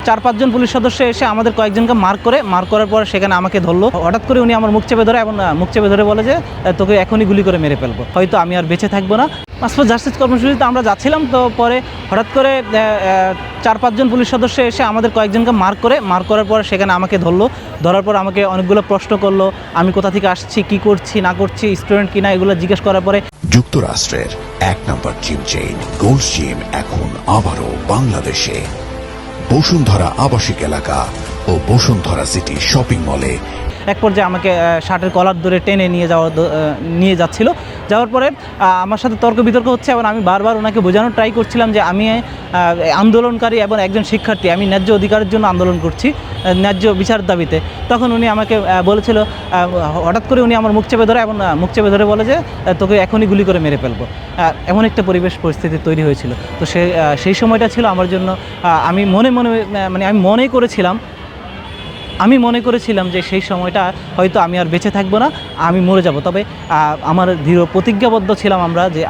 4-5 জন police সদস্য এসে আমাদের কয়েকজনকে মার্ক করার পর সেখানে আমাকে ধরলো। হঠাৎ করে উনি আমার মুখ চেপে ধরে এবং মুখ চেপে ধরে বলে যে তোকে এখনই গুলি করে মেরে ফেলবো, হয়তো আমি আর বেঁচে থাকবো না। মাস ফর জাস্টিস কর্মসূচিতে আমরা যাচ্ছিলাম, তো পরে হঠাৎ করে 4-5 জন পুলিশ সদস্য এসে আমাদের কয়েকজনকে মার্ক করার পর সেখানে আমাকে ধরলো। ধরার পর আমাকে অনেকগুলো প্রশ্ন করলো, আমি কোথা থেকে আসছি, কি করছি না করছি, স্টুডেন্ট কিনা, এগুলো জিজ্ঞেস করার পরে যুক্তরাষ্ট্রের 1 নম্বর জিম চেইন গোল্ড জিম এখন আবারও বাংলাদেশে বসুন্ধরা আবাসিক এলাকা ও বসুন্ধরা সিটি শপিং মলে এক পর্যায়ে আমাকে শার্টের কলার ধরে টেনে নিয়ে যাচ্ছিল। যাওয়ার পরে আমার সাথে তর্ক বিতর্ক হচ্ছে এবং আমি বারবার ওনাকে বোঝানোর ট্রাই করছিলাম যে আমি আন্দোলনকারী এবং একজন শিক্ষার্থী, আমি ন্যায্য অধিকারের জন্য আন্দোলন করছি, ন্যায্য বিচার দাবিতে। তখন উনি আমাকে বলেছিল, হঠাৎ করে উনি আমার মুখ চেপে ধরে এবং মুখ চেপে ধরে বলে যে তোকে এখনই গুলি করে মেরে ফেলবো। এমন একটা পরিস্থিতি তৈরি হয়েছিল। তো সেই সময়টা ছিল আমার জন্য, আমি মনে করেছিলাম যে সেই সময়টা হয়তো আমি আর বেঁচে থাকবো না, আমি মরে যাব। তবে আমার দৃঢ় প্রতিজ্ঞাবদ্ধ ছিলাম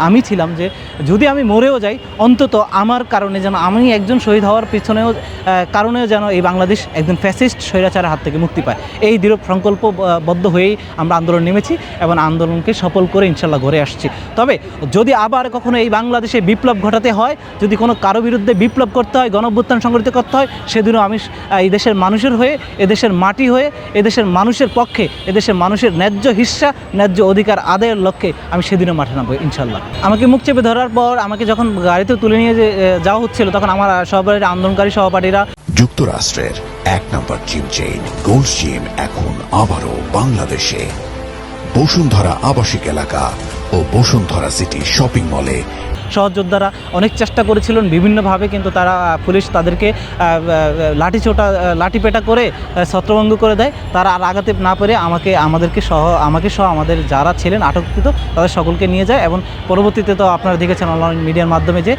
আমি ছিলাম যে যদি আমি মরেও যাই, অন্তত আমার কারণে যেন, আমি একজন শহীদ হওয়ার কারণেও যেন এই বাংলাদেশ একজন ফ্যাসিস্ট স্বৈরাচারের হাত থেকে মুক্তি পায়। এই দৃঢ় সংকল্পবদ্ধ হয়েই আমরা আন্দোলন নেমেছি এবং আন্দোলনকে সফল করে ইনশাল্লাহ ঘরে আসছি। তবে যদি আবার কখনো এই বাংলাদেশে বিপ্লব ঘটাতে হয়, যদি কোনো কারো বিরুদ্ধে বিপ্লব করতে হয়, গণঅভ্যুত্থান সংগঠিত করতে হয়, সেদিনও আমি এই দেশের মানুষের হয়ে, এদেশের মাটি হয়ে, এদেশের মানুষের পক্ষে, এদেশের মানুষের ন্যায্য হিস্সা, ন্যায্য অধিকার আদায়ের লক্ষ্যে আমি সেদিনও মাঠে নামবো ইনশাল্লাহ। আমাকে মুখ চেপে ধরার পর আমাকে যখন গাড়িতে তুলে নিয়ে যাওয়া হচ্ছিল, তখন আমার সহপাঠীরা, আন্দোলনকারী সহপাঠীরা যুক্তরাষ্ট্রের 1 নম্বর জিম চেইন গোল্ড জিম এখন আবারও বাংলাদেশে বসুন্ধরা আবাসিক এলাকা ও বসুন্ধরা সিটি শপিং মলে সহযোদ্ধারা অনেক চেষ্টা করেছিলেন বিভিন্নভাবে, কিন্তু পুলিশ তাদেরকে লাঠিপেটা করে ছত্রভঙ্গ করে দেয়। তারা আর আগাতে না পেরে আমাকে সহ আমাদের যারা ছিলেন আটককৃত তাদের সকলকে নিয়ে যায়। এবং পরবর্তীতে তো আপনারা দেখেছেন অনলাইন মিডিয়ার মাধ্যমে যে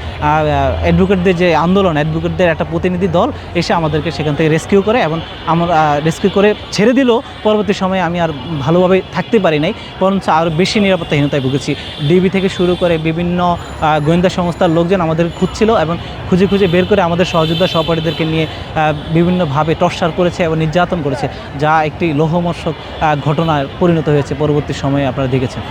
অ্যাডভোকেটদের যে আন্দোলন, অ্যাডভোকেটদের একটা প্রতিনিধি দল এসে আমাদেরকে সেখান থেকে রেস্কিউ করে এবং রেস্কিউ করে ছেড়ে দিলেও পরবর্তী সময়ে আমি আর ভালোভাবে থাকতে পারি নাই, বরঞ্চ আরও বেশি নিরাপত্তাহীনতায় ভুগেছি। ডিবি থেকে শুরু করে বিভিন্ন গোয়েন্দা সংস্থার লোকজন আমাদের খুঁজছিল এবং খুঁজে বের করে আমাদের সহযোদ্ধা সহপাঠীদেরকে নিয়ে বিভিন্নভাবে টর্চার করেছে এবং নির্যাতন করেছে, যা একটি লোহমর্ষক ঘটনায় পরিণত হয়েছে পরবর্তী সময়ে আপনারা দেখেছেন।